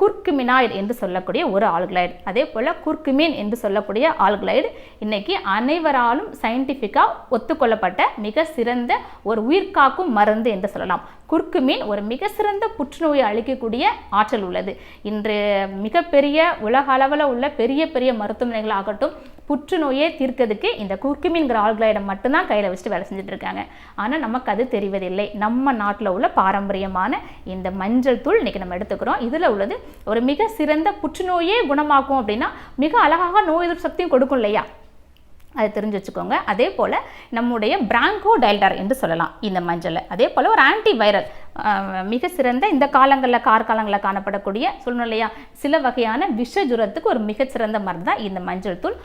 குர்குமினாய்டு என்று சொல்லக்கூடிய ஒரு ஆல்கலைடு. அதே போல் குர்குமின் என்று சொல்லக்கூடிய ஆல்கலைடு இன்னைக்கு அனைவராலும் சயின்டிஃபிக்காக ஒத்துக்கொள்ளப்பட்ட மிக சிறந்த ஒரு உயிர்காக்கும் மருந்து என்று சொல்லலாம். குர்குமின் ஒரு மிக சிறந்த புற்றுநோயை அழிக்கக்கூடிய ஆற்றல் உள்ளது. இன்று மிகப்பெரிய உலக அளவில் உள்ள பெரிய பெரிய மருத்துவமனைகள் ஆகட்டும், புற்றுநோயை தீர்க்கிறதுக்கு இந்த குர்குமின்கிற ஆல்கலைடை மட்டும்தான் கையில் வச்சுட்டு வேலை செஞ்சுட்டு இருக்காங்க. ஆனால் நமக்கு அது தெரிவதில்லை. நம்ம நாட்டில் உள்ள பாரம்பரியமான இந்த மஞ்சள் தூள் இன்னைக்கு நம்ம எடுத்துக்கிறோம். இதில் உள்ளது ஒரு மிக சிறந்த புற்றுநோயே குணமாக்கும் அப்படின்னா மிக அழகாக நோய் எதிர்ப்பு சக்தியும் கொடுக்கும் இல்லையா, அதை தெரிஞ்சு வச்சுக்கோங்க. அதே போல் நம்முடைய பிராங்கோ டைல்டர் என்று சொல்லலாம் இந்த மஞ்சள். அதே போல் ஒரு ஆன்டிவைரல் மிக சிறந்த இந்த காலங்களில் கார்காலங்களில் காணப்படக்கூடிய சூழ்நிலையா சில வகையான விஷ ஜுரத்துக்கு ஒரு மிகச்சிறந்த மருந்து தான் இந்த மஞ்சள் தூள்.